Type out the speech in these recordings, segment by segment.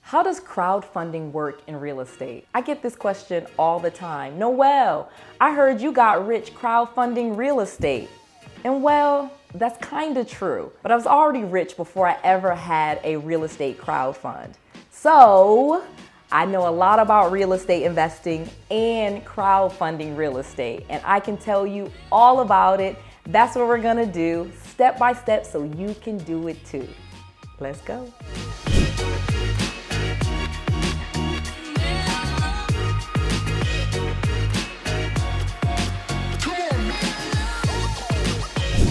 How does crowdfunding work in real estate? I get this question all the time. Noelle, I heard you got rich crowdfunding real estate. And well, that's kind of true, but I was already rich before I ever had a real estate crowdfund. So I know a lot about real estate investing and crowdfunding real estate, and I can tell you all about it. That's what we're gonna do step by step so you can do it too. Let's go.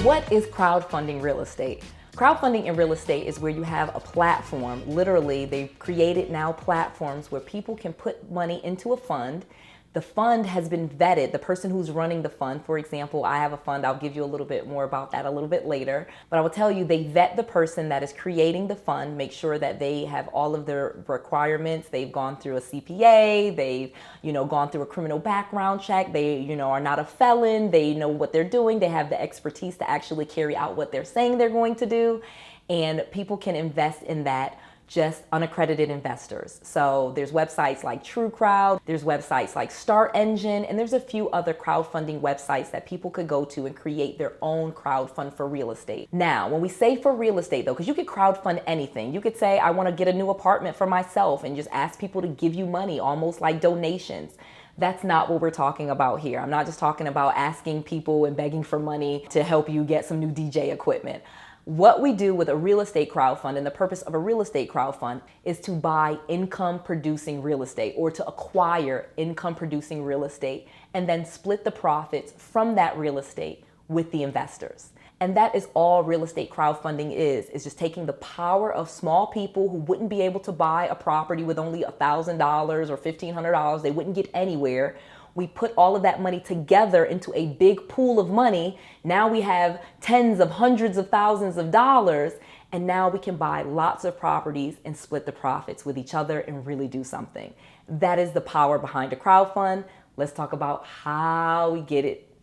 What is crowdfunding real estate? Crowdfunding in real estate is where you have a platform. Literally, they've created now platforms where people can put money into a fund. The fund has been vetted. The person who's running the fund, for example, I have a fund. I'll give you a little bit more about that a little bit later. But I will tell you, they vet the person that is creating the fund, make sure that they have all of their requirements. They've gone through a CPA. They've, gone through a criminal background check. They, are not a felon. They know what they're doing. They have the expertise to actually carry out what they're saying they're going to do. And people can invest in that, just unaccredited investors. So there's websites like TrueCrowd, there's websites like Start Engine, and there's a few other crowdfunding websites that people could go to and create their own crowdfund for real estate. Now, when we say for real estate though, because you could crowdfund anything. You could say, I want to get a new apartment for myself and just ask people to give you money, almost like donations. That's not what we're talking about here. I'm not just talking about asking people and begging for money to help you get some new DJ equipment. What we do with a real estate crowdfund, and the purpose of a real estate crowdfund, is to buy income producing real estate or to acquire income producing real estate and then split the profits from that real estate with the investors. And that is all real estate crowdfunding is just taking the power of small people who wouldn't be able to buy a property with only $1,000 or $1,500. They wouldn't get anywhere. We put all of that money together into a big pool of money. Now we have tens of hundreds of thousands of dollars, and now we can buy lots of properties and split the profits with each other and really do something. That is the power behind a crowdfund. Let's talk about how we get it.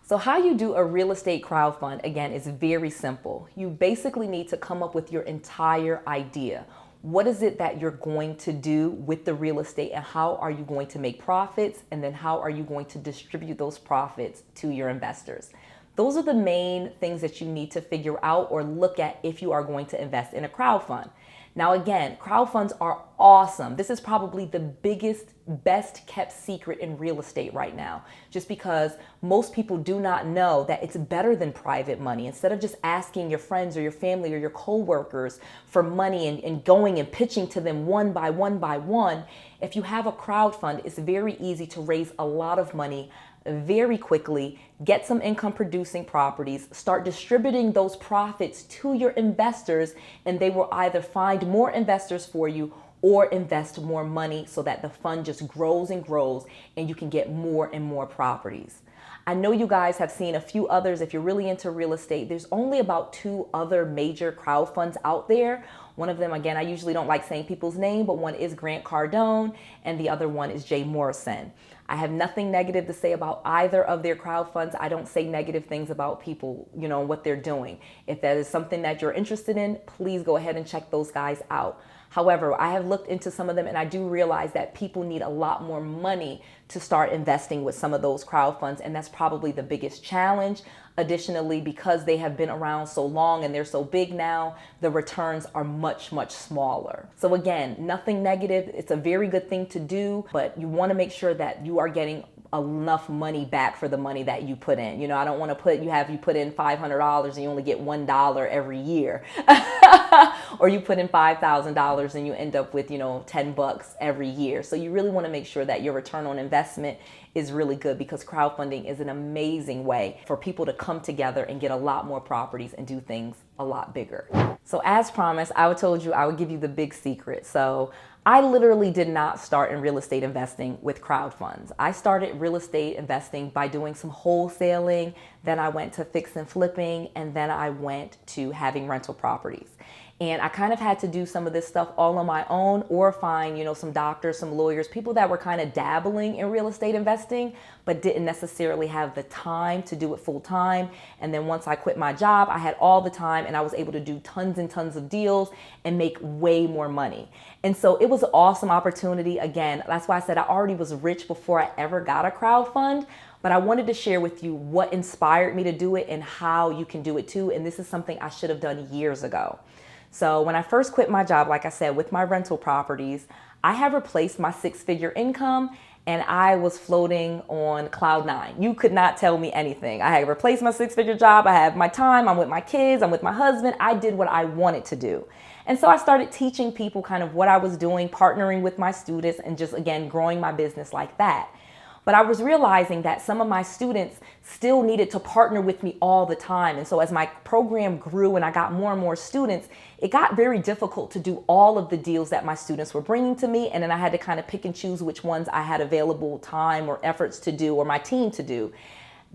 So how you do a real estate crowdfund, again, is very simple. You basically need to come up with your entire idea. What is it that you're going to do with the real estate, and how are you going to make profits? And then how are you going to distribute those profits to your investors? Those are the main things that you need to figure out or look at if you are going to invest in a crowdfund. Now, again, crowdfunds are awesome. This is probably the biggest, best kept secret in real estate right now, just because most people do not know that it's better than private money. Instead of just asking your friends or your family or your coworkers for money and going and pitching to them one by one, if you have a crowdfund, it's very easy to raise a lot of money very quickly, get some income producing properties, start distributing those profits to your investors, and they will either find more investors for you or invest more money so that the fund just grows and grows and you can get more and more properties. I know you guys have seen a few others. If you're really into real estate, there's only about 2 other major crowdfunds out there. One of them, again, I usually don't like saying people's name, but one is Grant Cardone and the other one is Jay Morrison. I have nothing negative to say about either of their crowdfunds. I don't say negative things about people, what they're doing. If that is something that you're interested in, please go ahead and check those guys out. However, I have looked into some of them and I do realize that people need a lot more money to start investing with some of those crowdfunds, and that's probably the biggest challenge. Additionally, because they have been around so long and they're so big now, the returns are much, much smaller. So again, nothing negative. It's a very good thing to do, but you want to make sure that you are getting enough money back for the money that you put in. I don't want to put in $500 and you only get $1 every year. Or you put in $5,000 and you end up with, $10 every year. So you really want to make sure that your return on investment is really good, because crowdfunding is an amazing way for people to come together and get a lot more properties and do things a lot bigger. So as promised, I told you I would give you the big secret. So I literally did not start in real estate investing with crowdfunds. I started real estate investing by doing some wholesaling. Then I went to fix and flipping, and then I went to having rental properties. And I kind of had to do some of this stuff all on my own, or find, some doctors, some lawyers, people that were kind of dabbling in real estate investing, but didn't necessarily have the time to do it full time. And then once I quit my job, I had all the time and I was able to do tons and tons of deals and make way more money. And so it was an awesome opportunity. Again, that's why I said I already was rich before I ever got a crowdfund. But I wanted to share with you what inspired me to do it and how you can do it too. And this is something I should have done years ago. So when I first quit my job, like I said, with my rental properties, I have replaced my six-figure income and I was floating on cloud nine. You could not tell me anything. I had replaced my six-figure job. I have my time. I'm with my kids. I'm with my husband. I did what I wanted to do. And so I started teaching people kind of what I was doing, partnering with my students, and just, again, growing my business like that. But I was realizing that some of my students still needed to partner with me all the time. And so as my program grew and I got more and more students, it got very difficult to do all of the deals that my students were bringing to me. And then I had to kind of pick and choose which ones I had available time or efforts to do, or my team to do.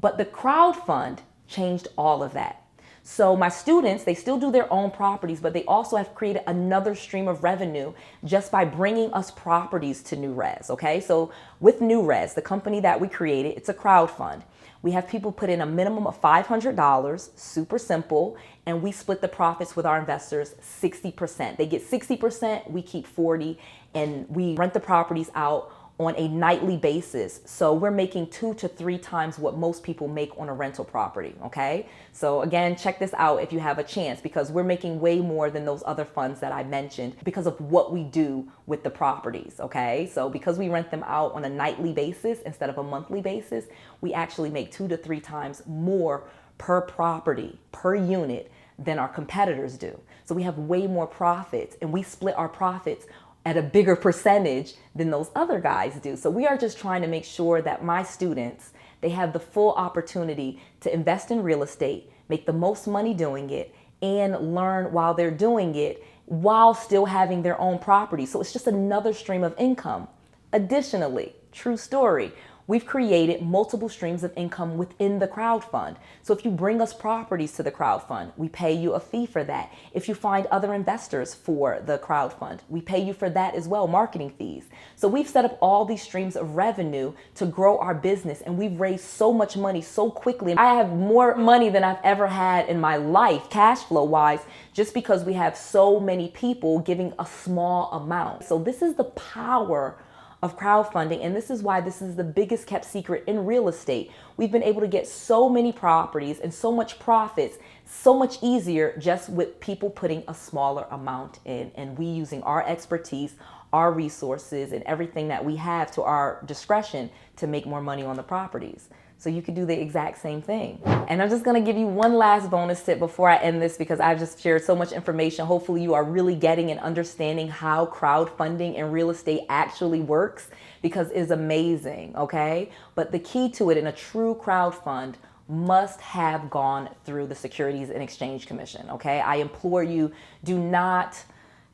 But the crowdfund changed all of that. So my students, they still do their own properties, but they also have created another stream of revenue just by bringing us properties to 𝗎𝗏z, okay? So with 𝗎𝗏z, the company that we created, it's a crowdfund. We have people put in a minimum of $500, super simple, and we split the profits with our investors 60%. They get 60%, we keep 40%, and we rent the properties out on a nightly basis. So we're making 2 to 3 times what most people make on a rental property, okay? So again, check this out if you have a chance, because we're making way more than those other funds that I mentioned because of what we do with the properties, okay? So because we rent them out on a nightly basis instead of a monthly basis, we actually make 2 to 3 times more per property, per unit, than our competitors do. So we have way more profits, and we split our profits at a bigger percentage than those other guys do. So we are just trying to make sure that my students, they have the full opportunity to invest in real estate, make the most money doing it, and learn while they're doing it while still having their own property. So it's just another stream of income. Additionally, true story, we've created multiple streams of income within the crowdfund. So if you bring us properties to the crowdfund, we pay you a fee for that. If you find other investors for the crowdfund, we pay you for that as well, marketing fees. So we've set up all these streams of revenue to grow our business, and we've raised so much money so quickly. I have more money than I've ever had in my life, cash flow wise, just because we have so many people giving a small amount. So this is the power of crowdfunding, and this is why this is the biggest kept secret in real estate. We've been able to get so many properties and so much profits so much easier just with people putting a smaller amount in, and we using our expertise, our resources, and everything that we have to our discretion to make more money on the properties. So you could do the exact same thing. And I'm just gonna give you one last bonus tip before I end this, because I've just shared so much information. Hopefully you are really getting and understanding how crowdfunding in real estate actually works, because it's amazing, okay? But the key to it in a true crowdfund must have gone through the Securities and Exchange Commission, okay? I implore you, do not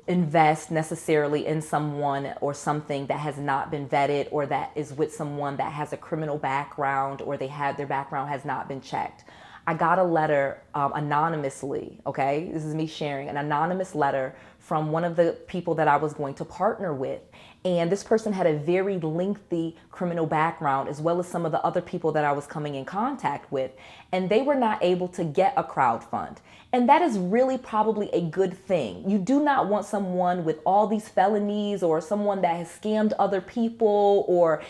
invest necessarily in someone or something that has not been vetted, or that is with someone that has a criminal background, or their background has not been checked. I got a letter anonymously, okay? This is me sharing an anonymous letter from one of the people that I was going to partner with. And this person had a very lengthy criminal background, as well as some of the other people that I was coming in contact with. And they were not able to get a crowdfund. And that is really probably a good thing. You do not want someone with all these felonies, or someone that has scammed other people, or,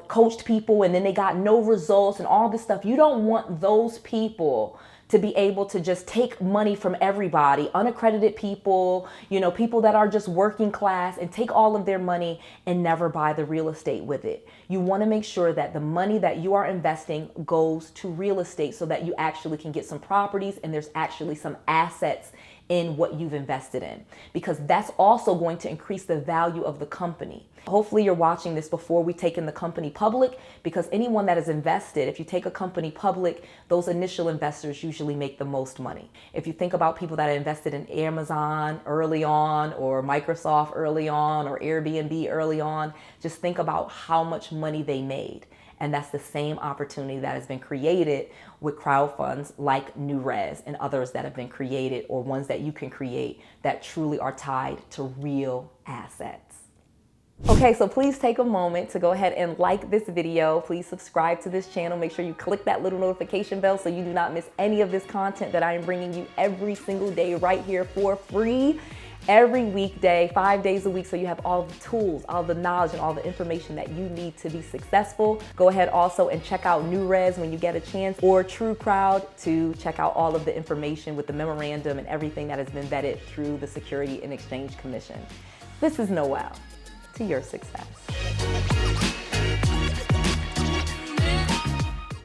coached people and then they got no results and all this stuff. You don't want those people to be able to just take money from everybody, unaccredited people, people that are just working class, and take all of their money and never buy the real estate with it. You want to make sure that the money that you are investing goes to real estate, so that you actually can get some properties and there's actually some assets in what you've invested in, because that's also going to increase the value of the company. Hopefully you're watching this before we've taken the company public, because anyone that is invested, if you take a company public, those initial investors usually make the most money. If you think about people that invested in Amazon early on, or Microsoft early on, or Airbnb early on, just think about how much money they made. And that's the same opportunity that has been created with crowd funds like 𝗎 and others that have been created, or ones that you can create that truly are tied to real assets. Okay, so please take a moment to go ahead and like this video. Please subscribe to this channel. Make sure you click that little notification bell so you do not miss any of this content that I am bringing you every single day right here for free. Every weekday, 5 days a week, so you have all the tools, all the knowledge, and all the information that you need to be successful. Go ahead also and check out 𝗎when you get a chance, or TrueCrowd to check out all of the information with the memorandum and everything that has been vetted through the Security and Exchange Commission. This is Noelle, to your success.